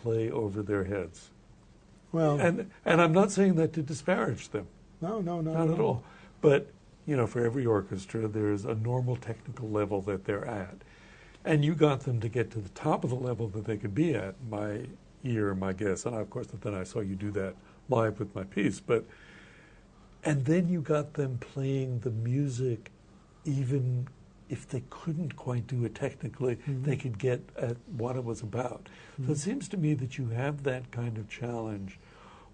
play over their heads. Well, and I'm not saying that to disparage them. No, not at all. But for every orchestra, there's a normal technical level that they're at, and you got them to get to the top of the level that they could be at. My guess, and of course, then I saw you do that live with my piece. And then you got them playing the music, even if they couldn't quite do it technically, they could get at what it was about. So it seems to me that you have that kind of challenge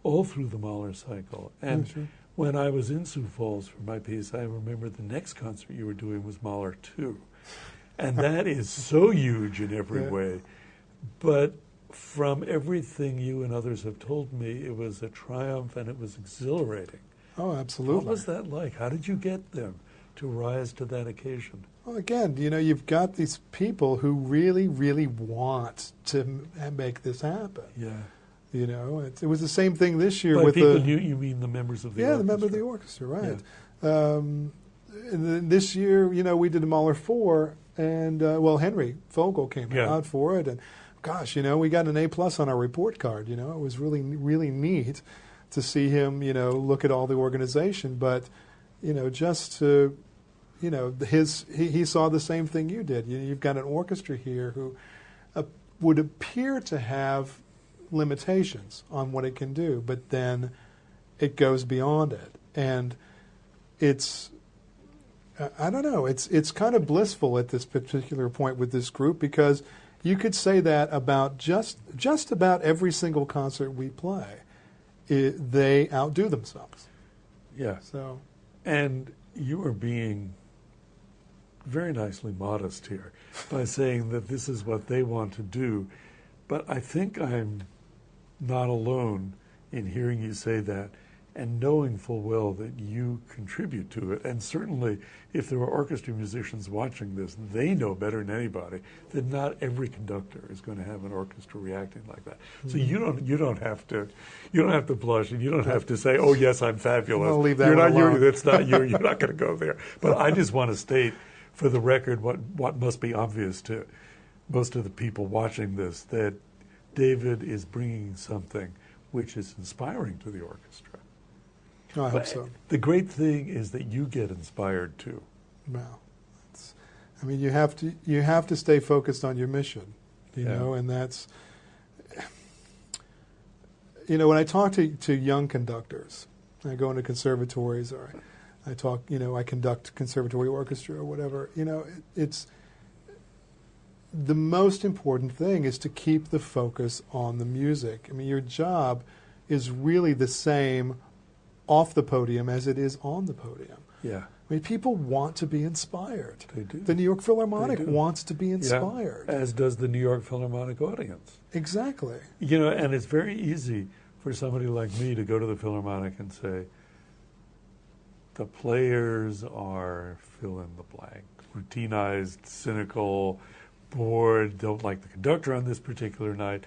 all through the Mahler cycle. And when I was in Sioux Falls for my piece, I remember the next concert you were doing was Mahler 2. And that is so huge in every way. But from everything you and others have told me, it was a triumph and it was exhilarating. Oh, absolutely. What was that like? How did you get them to rise to that occasion? Well, again, you've got these people who really, really want to make this happen. Yeah. It was the same thing this year By with people, you mean the members of the orchestra? Yeah, the member of the orchestra, right. Yeah. And then this year, we did a Mahler 4, and, Henry Fogel came out for it, and gosh, we got an A+ on our report card, it was really, really neat to see him, look at all the organization, but, just to, he saw the same thing you did. You've got an orchestra here who would appear to have limitations on what it can do, but then it goes beyond it. And it's, I don't know, it's kind of blissful at this particular point with this group, because you could say that about just about every single concert we play. They outdo themselves. Yeah. So, and you are being very nicely modest here by saying that this is what they want to do. But I think I'm not alone in hearing you say that and knowing full well that you contribute to it. And certainly, if there are orchestra musicians watching this, they know better than anybody that not every conductor is going to have an orchestra reacting like that. So you don't have to blush, and you don't have to say, "Oh yes, I'm fabulous." I'll leave that alone. That's not you. You're not going to go there. But I just want to state, for the record, what must be obvious to most of the people watching this, that David is bringing something which is inspiring to the orchestra. I hope so. The great thing is that you get inspired too. Well, you have to stay focused on your mission, and that's, when I talk to young conductors, I go into conservatories, or I talk, I conduct conservatory orchestra or whatever, it's the most important thing is to keep the focus on the music. Your job is really the same off the podium as it is on the podium. Yeah. People want to be inspired. They do. The New York Philharmonic wants to be inspired. Yeah, as does the New York Philharmonic audience. Exactly. And it's very easy for somebody like me to go to the Philharmonic and say, the players are fill in the blank, routinized, cynical, bored, don't like the conductor on this particular night.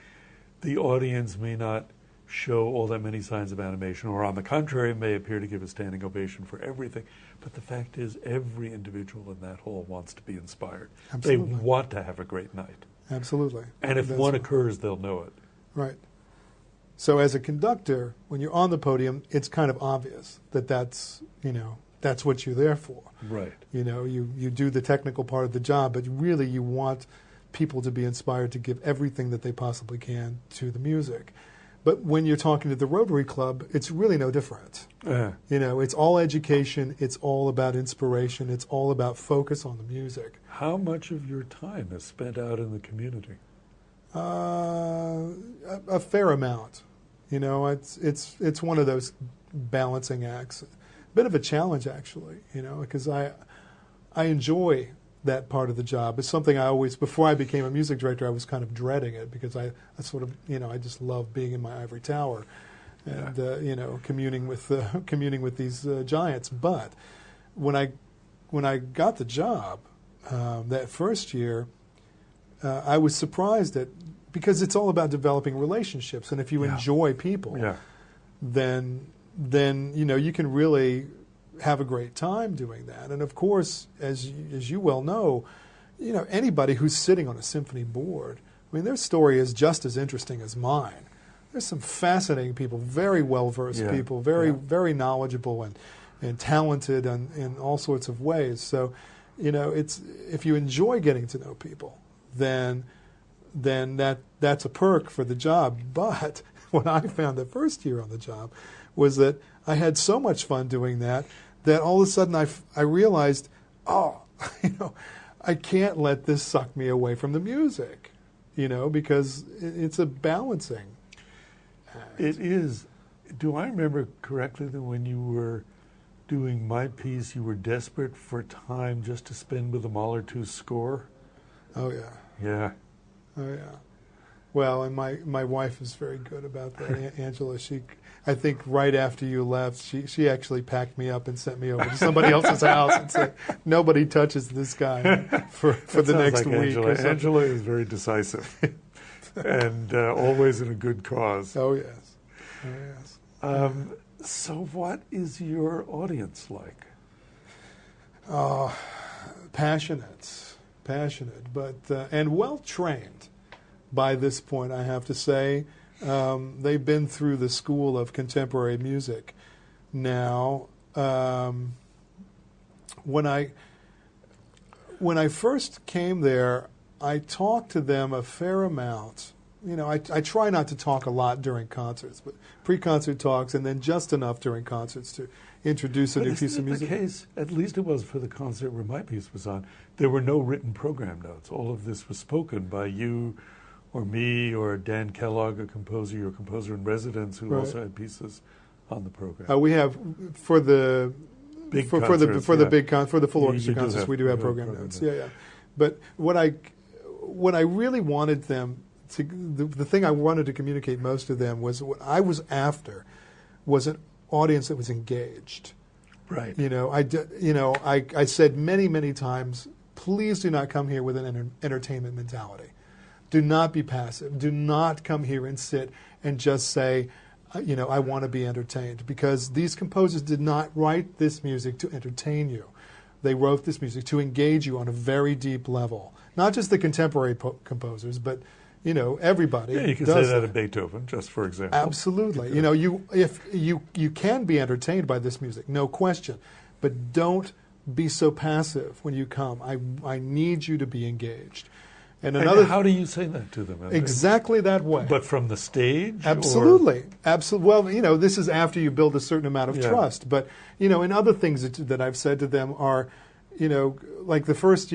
The audience may not show all that many signs of animation, or on the contrary, may appear to give a standing ovation for everything. But the fact is, every individual in that hall wants to be inspired. Absolutely. They want to have a great night. Absolutely. And if one occurs, they'll know it. Right. So as a conductor, when you're on the podium, it's kind of obvious that that's what you're there for. Right. You do the technical part of the job, but really you want people to be inspired to give everything that they possibly can to the music. But when you're talking to the Rotary Club, it's really no different. It's all education. It's all about inspiration. It's all about focus on the music. How much of your time is spent out in the community? A fair amount. It's one of those balancing acts. A bit of a challenge, actually. Because I enjoy that part of the job. It's something I always, before I became a music director, I was kind of dreading it, because I sort of, I just love being in my ivory tower and, communing with these giants. But when I got the job that first year, I was surprised because it's all about developing relationships. And if you enjoy people, then you can really have a great time doing that. And of course, as you well know, anybody who's sitting on a symphony board I mean, their story is just as interesting as mine. There's some fascinating people, very well-versed people, very knowledgeable and talented in all sorts of ways. So, it's if you enjoy getting to know people, then that's a perk for the job. But what I found the first year on the job was that I had so much fun doing that all of a sudden I realized, I can't let this suck me away from the music, because it's a balancing act. It is. Do I remember correctly that when you were doing my piece, you were desperate for time just to spend with the Mahler 2 score? Oh, yeah. Yeah. Oh, yeah. Well, and my wife is very good about that. Angela, I think right after you left, she actually packed me up and sent me over to somebody else's house and said, nobody touches this guy for the next week. Angela is very decisive and always in a good cause. Oh, yes. Oh, yes. So what is your audience like? Passionate, but and well-trained by this point, I have to say. They've been through the school of contemporary music now. When I first came there, I talked to them a fair amount. I try not to talk a lot during concerts, but pre-concert talks, and then just enough during concerts to introduce a new piece of music. The case, at least it was for the concert where my piece was on, there were no written program notes. All of this was spoken by you or me or Dan Kellogg, a composer, your composer in residence, who also had pieces on the program. We have for the big for the full orchestra concerts, we do have program notes. Yeah. But what I really wanted them to, the thing I wanted to communicate most to them was what I was after was an audience that was engaged. Right. I said many times, please do not come here with an entertainment mentality. Do not be passive. Do not come here and sit and just say, I want to be entertained. Because these composers did not write this music to entertain you. They wrote this music to engage you on a very deep level. Not just the contemporary composers, but everybody. Yeah, you can say that of Beethoven, just for example. Absolutely. If you can be entertained by this music, no question. But don't be so passive when you come. I need you to be engaged. And how do you say that to them? Exactly that way. But from the stage? Absolutely. Well, this is after you build a certain amount of trust. But, and other things that I've said to them are, like the first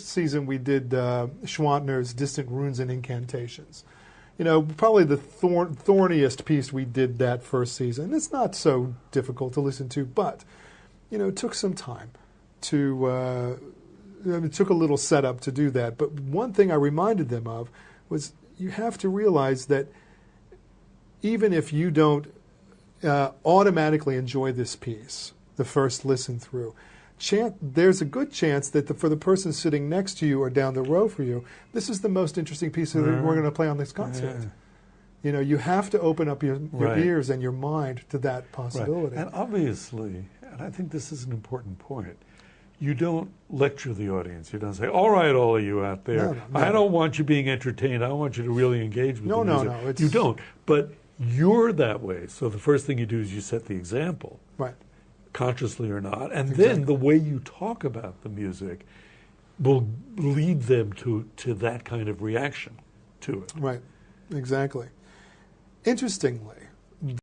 season we did Schwantner's Distant Runes and Incantations. Probably the thorniest piece we did that first season. It's not so difficult to listen to, but, it took some time to... it took a little setup to do that. But one thing I reminded them of was you have to realize that even if you don't automatically enjoy this piece, the first listen through, there's a good chance that for the person sitting next to you or down the row for you, this is the most interesting piece that we're going to play on this concert. Yeah. You have to open up your ears and your mind to that possibility. Right. And obviously, and I think this is an important point, you don't lecture the audience. You don't say, all right, all of you out there, no. I don't want you being entertained. I want you to really engage with the music. No. You don't. But you're that way. So the first thing you do is you set the example. Right. Consciously or not. And then the way you talk about the music will lead them to that kind of reaction to it. Right. Exactly. Interestingly,